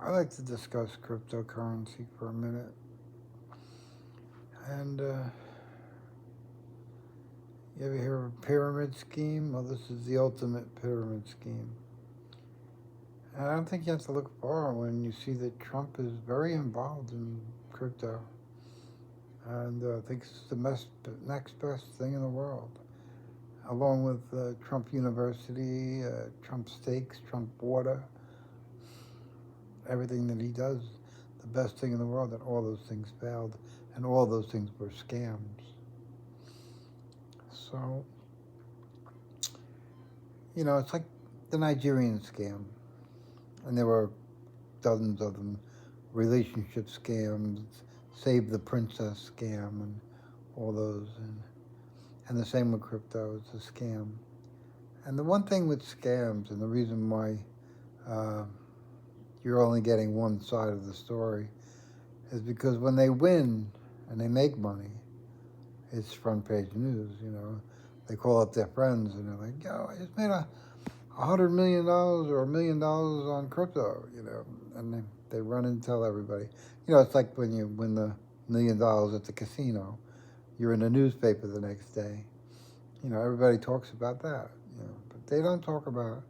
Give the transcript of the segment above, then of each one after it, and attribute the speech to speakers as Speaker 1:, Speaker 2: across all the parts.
Speaker 1: I'd like to discuss cryptocurrency for a minute. And you ever hear of a pyramid scheme? Well, this is the ultimate pyramid scheme. And I don't think you have to look far when you see that Trump is very involved in crypto. And thinks it's the next best thing in the world. Along with Trump University, Trump Steaks, Trump Water, everything that he does, the best thing in the world, and all those things failed, and all those things were scams. So, it's like the Nigerian scam, and there were dozens of them, relationship scams, Save the Princess scam, and all those, and the same with crypto, it's a scam. And the one thing with scams, and the reason why uh, you're only getting one side of the story, is because when they win and they make money, it's front page news. They call up their friends and they're like, yo, I just made $100 million or $1 million on crypto, and they run and tell everybody. It's like when you win the $1 million at the casino, you're in the newspaper the next day. Everybody talks about that, but they don't talk about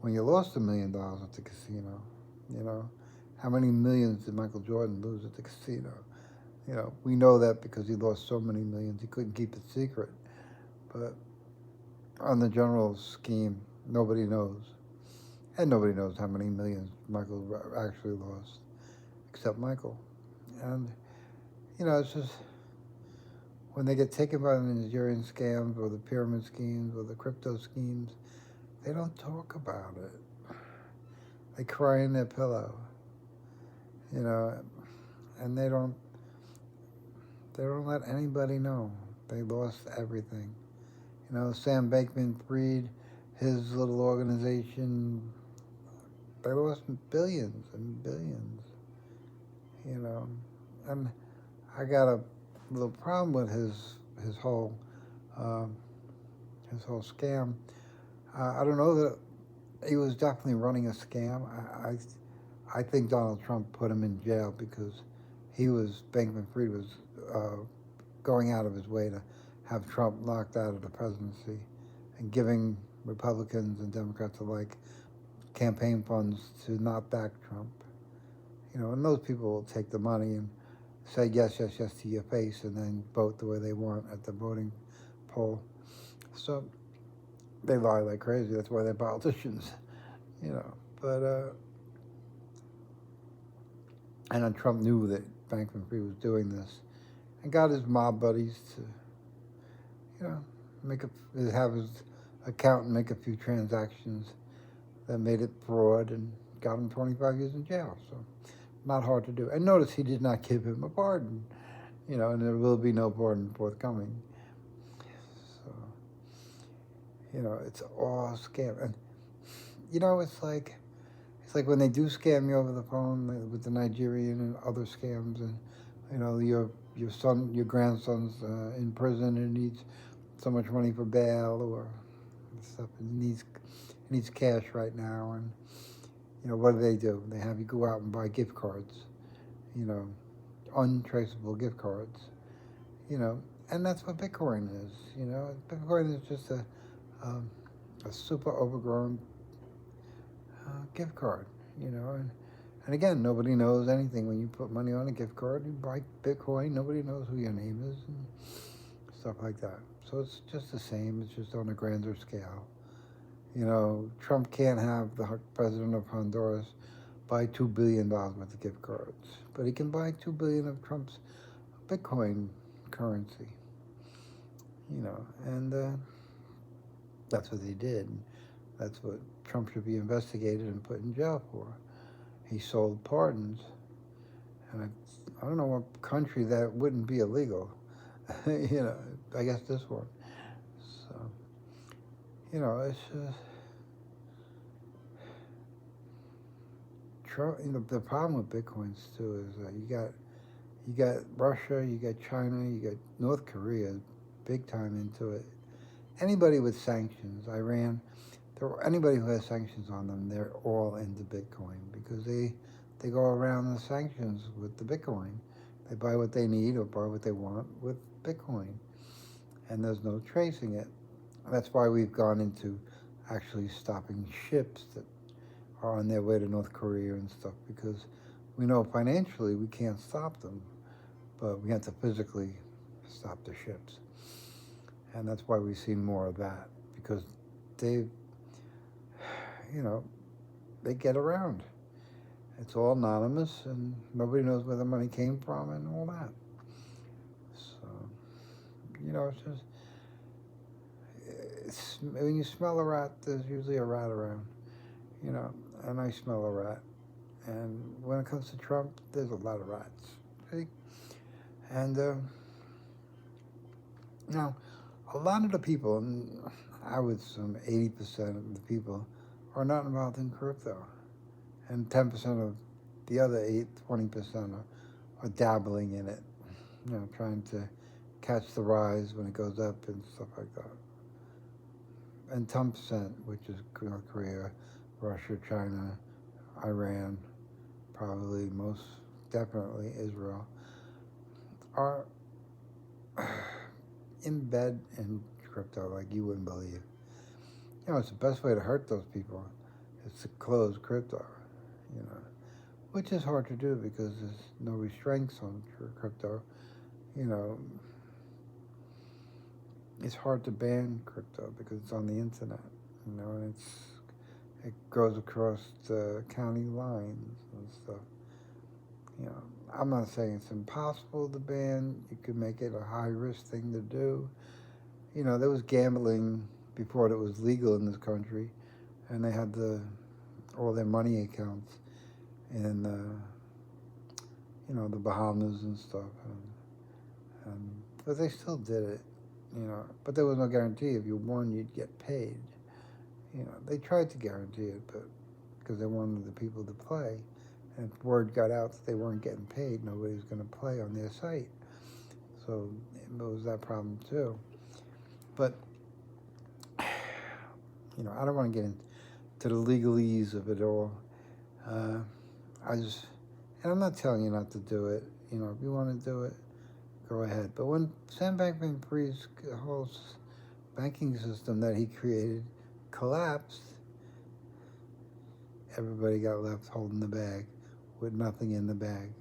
Speaker 1: when you lost $1 million at the casino. How many millions did Michael Jordan lose at the casino? We know that because he lost so many millions, he couldn't keep it secret. But on the general scheme, nobody knows. And nobody knows how many millions Michael actually lost, except Michael. And, it's just when they get taken by the Nigerian scams or the pyramid schemes or the crypto schemes, they don't talk about it. They cry in their pillow, and they don't let anybody know. They lost everything. Sam Bankman-Fried, his little organization, they lost billions and billions. And I got a little problem with his whole scam. I don't know that he was definitely running a scam. I think Donald Trump put him in jail because Bankman-Fried was going out of his way to have Trump knocked out of the presidency and giving Republicans and Democrats alike campaign funds to not back Trump. And those people will take the money and say yes, yes, yes to your face and then vote the way they want at the voting poll. So they lie like crazy. That's why they're politicians, But, and then Trump knew that Bankman-Fried was doing this and got his mob buddies to, have his accountant make a few transactions that made it fraud and got him 25 years in jail. So not hard to do. And notice he did not give him a pardon, and there will be no pardon forthcoming. So, it's all a scam. And, it's like when they do scam you over the phone with the Nigerian and other scams, and, your grandson's in prison and needs so much money for bail or stuff, and he needs cash right now, and what do? They have you go out and buy gift cards, untraceable gift cards, and that's what Bitcoin is. Bitcoin is just a super overgrown gift card, and again, nobody knows anything. When you put money on a gift card, you buy Bitcoin, nobody knows who your name is and stuff like that. So it's just the same, it's just on a grander scale. Trump can't have the president of Honduras buy $2 billion worth of gift cards, but he can buy $2 billion of Trump's Bitcoin currency, and that's what they did. That's what Trump should be investigated and put in jail for. He sold pardons, and I don't know what country that wouldn't be illegal. I guess this one. So, it's just Trump. The problem with Bitcoins too is you got Russia, you got China, you got North Korea, big time into it. Anybody with sanctions, Iran, anybody who has sanctions on them, they're all into Bitcoin because they they go around the sanctions with the Bitcoin. They buy what they need or buy what they want with Bitcoin, and there's no tracing it. That's why we've gone into actually stopping ships that are on their way to North Korea and stuff, because we know financially we can't stop them, but we have to physically stop the ships. And that's why we've seen more of that, because they, they get around. It's all anonymous, and nobody knows where the money came from and all that. So, when you smell a rat, there's usually a rat around, and I smell a rat. And when it comes to Trump, there's a lot of rats. See? And now, a lot of the people, and I would assume 80% of the people, are not involved in crypto. And 10% of the other 20% are dabbling in it, trying to catch the rise when it goes up and stuff like that. And 10%, which is North Korea, Russia, China, Iran, probably most definitely Israel, are in bed in crypto like you wouldn't believe. It's the best way to hurt those people is to close crypto, which is hard to do because there's no restraints on crypto. It's hard to ban crypto because it's on the internet, and it goes across the county lines and stuff. I'm not saying it's impossible to ban. You could make it a high-risk thing to do. There was gambling before it was legal in this country, and they had all their money accounts in the Bahamas and stuff, but they still did it, but there was no guarantee. If you won, you'd get paid. They tried to guarantee it, but because they wanted the people to play, and if word got out that they weren't getting paid, nobody was going to play on their site. So it was that problem too. But I don't want to get into the legalese of it all. And I'm not telling you not to do it. If you want to do it, go ahead. But when Sam Bankman-Fried's whole banking system that he created collapsed, everybody got left holding the bag with nothing in the bag.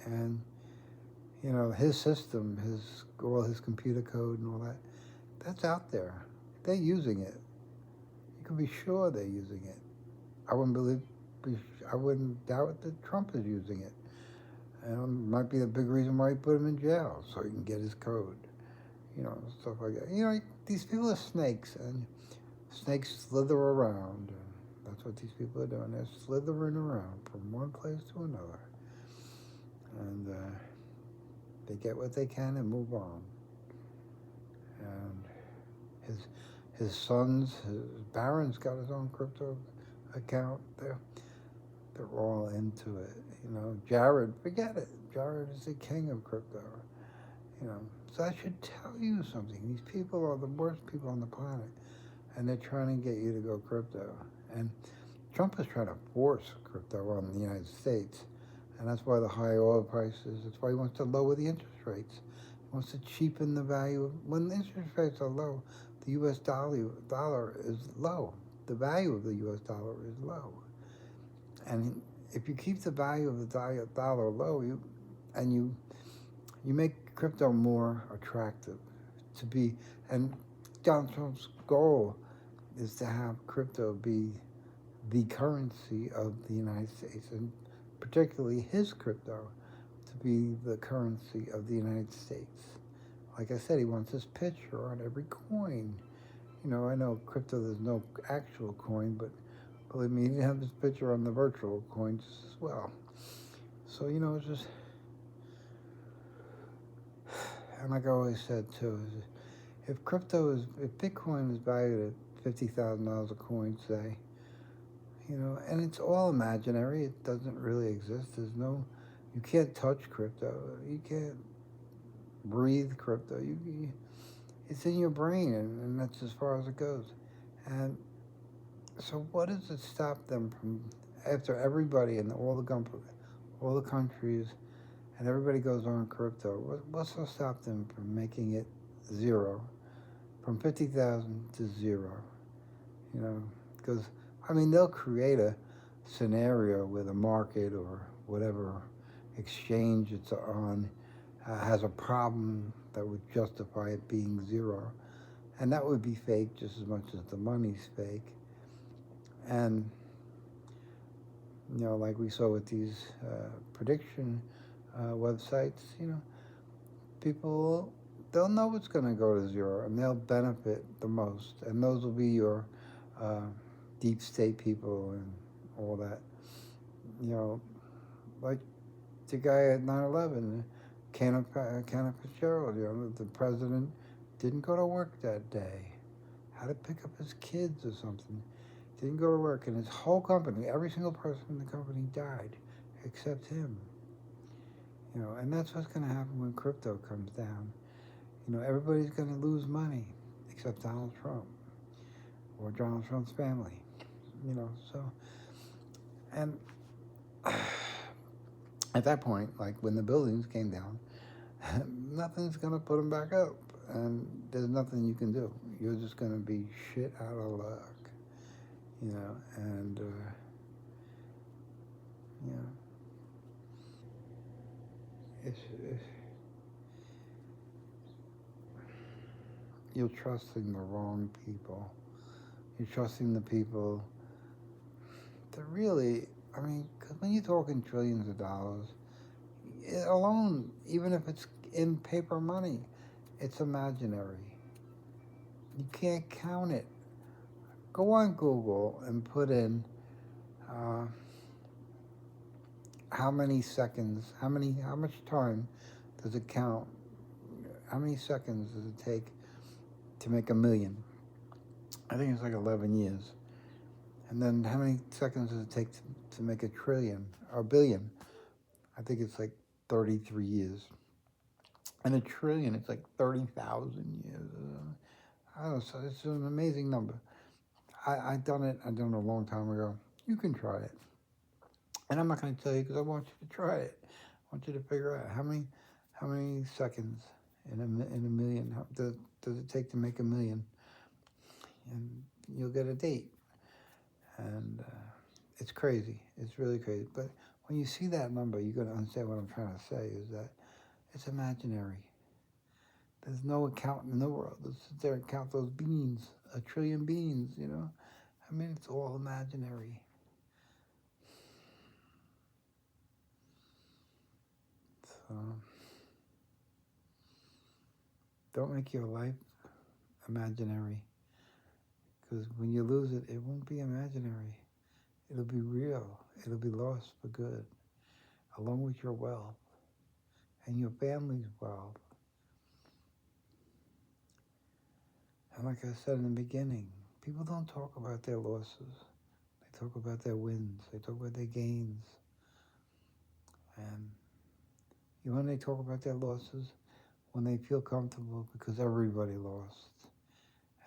Speaker 1: And, his system, all his computer code and all that, that's out there. They're using it. You can be sure they're using it. I wouldn't doubt that Trump is using it. And it might be a big reason why he put him in jail, so he can get his code. Stuff like that. These people are snakes, and snakes slither around. And that's what these people are doing. They're slithering around from one place to another. And they get what they can and move on. And his sons, Barron's got his own crypto account. They're all into it. Jared, forget it. Jared is the king of crypto. So that should tell you something. These people are the worst people on the planet, and they're trying to get you to go crypto. And Trump is trying to force crypto on the United States, and that's why the high oil prices. That's why he wants to lower the interest rates. He wants to cheapen the value. When the interest rates are low, the U.S. dollar is low. The value of the U.S. dollar is low. And if you keep the value of the dollar low, you make crypto more attractive to be. And Donald Trump's goal is to have crypto be the currency of the United States, and particularly his crypto to be the currency of the United States. Like I said, he wants his picture on every coin. I know crypto, there's no actual coin, but believe me, he didn't have his picture on the virtual coins as well. So, it's just, and like I always said too, if Bitcoin is valued at $50,000 a coin, say, and it's all imaginary, it doesn't really exist. You can't touch crypto, you can't breathe crypto, it's in your brain, and that's as far as it goes. And so what does it stop them from after everybody in all the countries, and everybody goes on crypto, what's to stop them from making it zero, from 50,000 to zero? You know, because I mean they'll create a scenario where the market or whatever exchange it's on has a problem that would justify it being zero, and that would be fake just as much as the money's fake. And you know, like we saw with these prediction websites, you know, people, they'll know it's going to go to zero and they'll benefit the most, and those will be your uh, deep state people and all that. You know, like the guy at 9/11, Kenneth Fitzgerald. You know, the president didn't go to work that day, had to pick up his kids or something. Didn't go to work, and his whole company, every single person in the company died, except him. You know, and that's what's going to happen when crypto comes down. You know, everybody's going to lose money, except Donald Trump or Donald Trump's family. You know, so and at that point, like when the buildings came down, nothing's going to put them back up, and there's nothing you can do. You're just going to be shit out of luck. You know, and you know, it's you're trusting the wrong people. You're trusting the people that really, I mean, because when you're talking trillions of dollars, it alone, even if it's in paper money, it's imaginary. You can't count it. Go on Google and put in uh, how many seconds, how much time does it count? How many seconds does it take to make a million? I think it's like 11 years. And then how many seconds does it take to make a trillion or a billion? I think it's like 33 years. And a trillion, it's like 30,000 years. I don't know, so it's an amazing number. I done it a long time ago. You can try it. And I'm not going to tell you because I want you to try it. I want you to figure out how many seconds in a million does it take to make a million, and you'll get a date. And it's crazy. It's really crazy. But when you see that number, you're going to understand what I'm trying to say is that it's imaginary. There's no accountant in the world that sits there and count those beans, a trillion beans, you know? I mean, it's all imaginary. So, don't make your life imaginary. Because when you lose it, it won't be imaginary. It'll be real. It'll be lost for good, along with your wealth and your family's wealth. And like I said in the beginning, people don't talk about their losses. They talk about their wins. They talk about their gains. And you know when they talk about their losses? When they feel comfortable because everybody lost.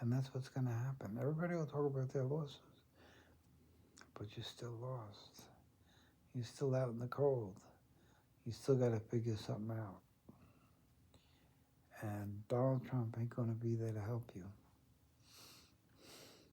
Speaker 1: And that's what's going to happen. Everybody will talk about their losses. But you're still lost. You're still out in the cold. You still got to figure something out. And Donald Trump ain't going to be there to help you.